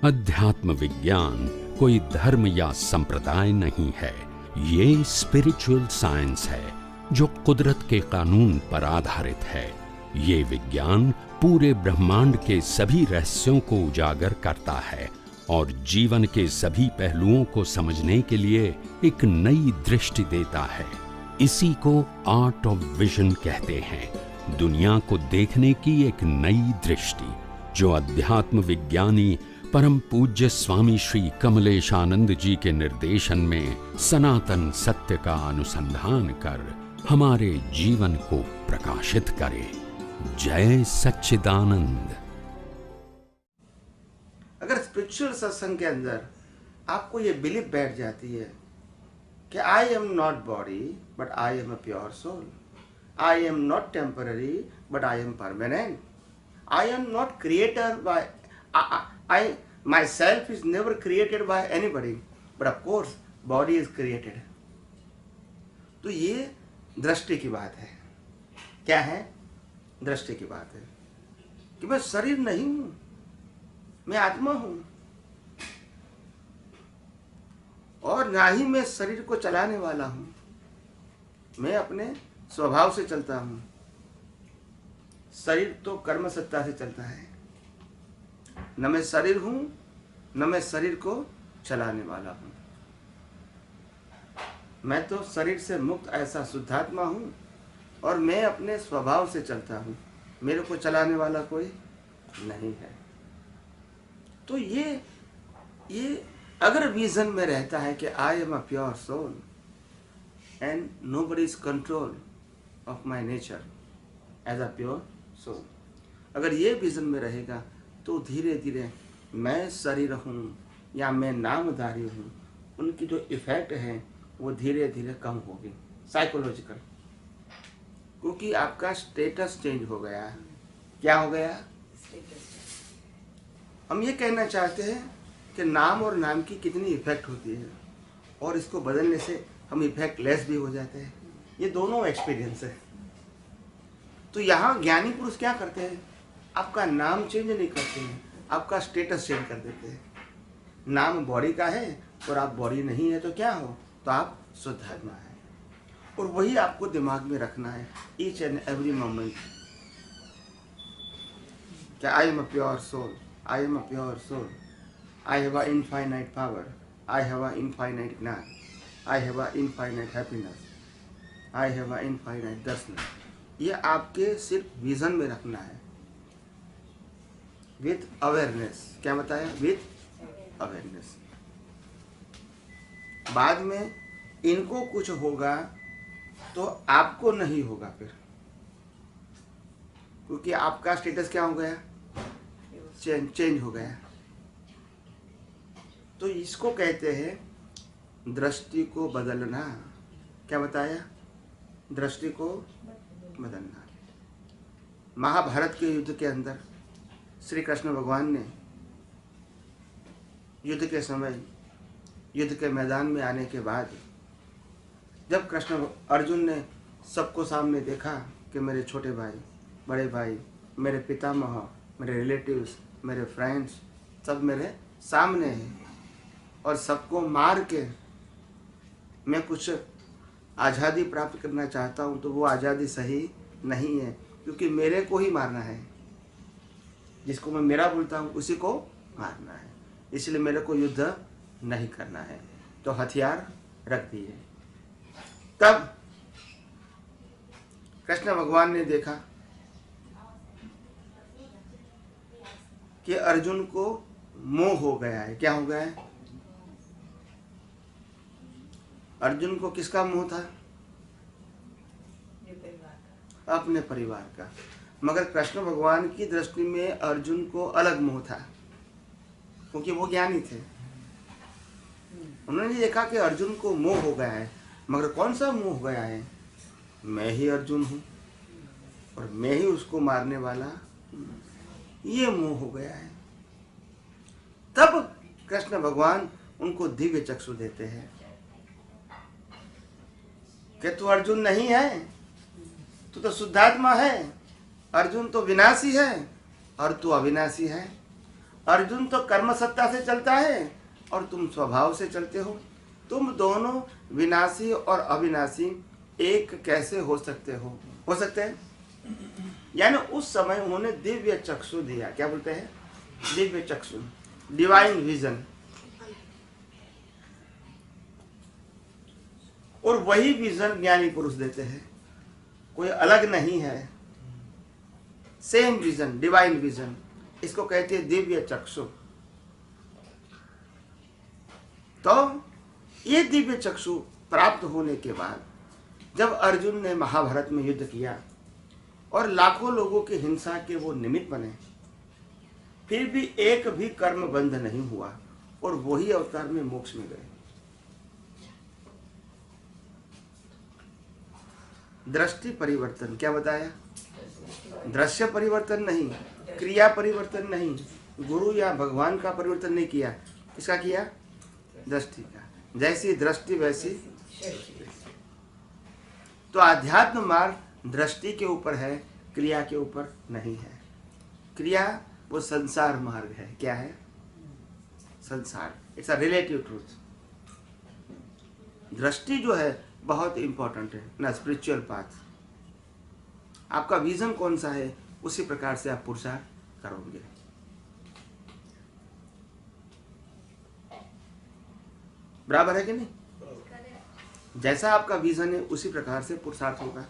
अध्यात्म विज्ञान कोई धर्म या संप्रदाय नहीं है, ये स्पिरिचुअल साइंस है जो कुदरत के कानून पर आधारित है। ये विज्ञान पूरे ब्रह्मांड के सभी रहस्यों को उजागर करता है और जीवन के सभी पहलुओं को समझने के लिए एक नई दृष्टि देता है। इसी को आर्ट ऑफ विजन कहते हैं, दुनिया को देखने की एक नई दृष्टि, जो अध्यात्म विज्ञानी परम पूज्य स्वामी श्री कमलेशानंद जी के निर्देशन में सनातन सत्य का अनुसंधान कर हमारे जीवन को प्रकाशित करे। जय सच्चिदानंद। अगर स्पिरिचुअल सत्संग के अंदर आपको ये बिलीफ बैठ जाती है कि I am not body but I am a pure soul, I am not temporary but I am permanent, I am not creator by I myself is never created by anybody, but of course body is created. तो ये दृष्टि की बात है। क्या है? दृष्टि की बात है कि मैं शरीर नहीं हूं, मैं आत्मा हूं और ना ही मैं शरीर को चलाने वाला हूं। मैं अपने स्वभाव से चलता हूं। शरीर तो कर्म सत्ता से चलता है। न मैं शरीर हूं, न मैं शरीर को चलाने वाला हूं। मैं तो शरीर से मुक्त ऐसा शुद्धात्मा हूं और मैं अपने स्वभाव से चलता हूं। मेरे को चलाने वाला कोई नहीं है। तो ये अगर विजन में रहता है कि I am a pure soul and nobody is control of my nature as a pure soul, अगर ये विजन में रहेगा तो धीरे धीरे मैं शरीर हूँ या मैं नामधारी हूँ, उनकी जो इफेक्ट है वो धीरे धीरे कम होगी साइकोलॉजिकल, क्योंकि आपका स्टेटस चेंज हो गया। क्या हो गया? हम ये कहना चाहते हैं कि नाम और नाम की कितनी इफेक्ट होती है और इसको बदलने से हम इफेक्ट लेस भी हो जाते हैं। ये दोनों एक्सपीरियंस है। तो यहाँ ज्ञानी पुरुष क्या करते हैं? आपका नाम चेंज नहीं करते हैं, आपका स्टेटस चेंज कर देते हैं। नाम बॉडी का है और आप बॉडी नहीं है तो क्या हो? तो आप शुद्ध आत्मा है। और वही आपको दिमाग में रखना है ईच एंड एवरी मोमेंट। क्या I am a pure soul, I am a pure soul, I have a infinite power, I have a infinite ज्ञान, I have a infinite happiness, I have a infinite दर्शन। ये आपके सिर्फ vision में रखना है with awareness. क्या बताया? With awareness. बाद में इनको कुछ होगा तो आपको नहीं होगा फिर, क्योंकि आपका स्टेटस क्या हो गया? चेंज हो गया। तो इसको कहते हैं दृष्टि को बदलना। क्या बताया? दृष्टि को बदलना। महाभारत के युद्ध के अंदर श्री कृष्ण भगवान ने युद्ध के समय, युद्ध के मैदान में आने के बाद, जब कृष्ण अर्जुन ने सबको सामने देखा कि मेरे छोटे भाई, बड़े भाई, मेरे पितामह, मेरे रिलेटिव्स, मेरे फ्रेंड्स सब मेरे सामने हैं और सबको मार के मैं कुछ आज़ादी प्राप्त करना चाहता हूँ, तो वो आज़ादी सही नहीं है, क्योंकि मेरे को ही मारना है। जिसको मैं मेरा बोलता हूँ उसी को मारना है, इसलिए मेरे को युद्ध नहीं करना है। तो हथियार रख दिए। तब कृष्ण भगवान ने देखा कि अर्जुन को मोह हो गया है। क्या हो गया है? अर्जुन को किसका मोह था? अपने परिवार का। मगर कृष्ण भगवान की दृष्टि में अर्जुन को अलग मोह था, क्योंकि वो ज्ञानी थे। उन्होंने देखा कि अर्जुन को मोह हो गया है, मगर कौन सा मोह हो गया है? मैं ही अर्जुन हूँ और मैं ही उसको मारने वाला, ये मोह हो गया है। तब कृष्ण भगवान उनको दिव्य चक्षु देते हैं कि तू अर्जुन नहीं है, तू तो शुद्धात्मा है। अर्जुन तो विनाशी है और तू अविनाशी है। अर्जुन तो कर्म सत्ता से चलता है और तुम स्वभाव से चलते हो। तुम दोनों विनाशी और अविनाशी एक कैसे हो सकते हैं? यानी उस समय उन्होंने दिव्य चक्षु दिया। क्या बोलते हैं? दिव्य चक्षु, डिवाइन विजन। और वही विजन ज्ञानी पुरुष देते हैं, कोई अलग नहीं है, सेम विजन, डिवाइन विजन। इसको कहते हैं दिव्य चक्षु। तो ये दिव्य चक्षु प्राप्त होने के बाद जब अर्जुन ने महाभारत में युद्ध किया और लाखों लोगों की हिंसा के वो निमित्त बने, फिर भी एक भी कर्म बंध नहीं हुआ और वही अवतार में मोक्ष में गए। दृष्टि परिवर्तन, क्या बताया? दृश्य परिवर्तन नहीं, क्रिया परिवर्तन नहीं, गुरु या भगवान का परिवर्तन नहीं किया। किसका किया? दृष्टि का। जैसी दृष्टि वैसी। तो आध्यात्म मार्ग दृष्टि के ऊपर है, क्रिया के ऊपर नहीं है। क्रिया वो संसार मार्ग है। क्या है? संसार। It's a relative truth. दृष्टि जो है बहुत इंपॉर्टेंट है ना, स्पिरिचुअल पाथ। आपका विजन कौन सा है, उसी प्रकार से आप पुरुषार्थ करोगे। बराबर है कि नहीं? जैसा आपका विजन है उसी प्रकार से पुरुषार्थ होगा।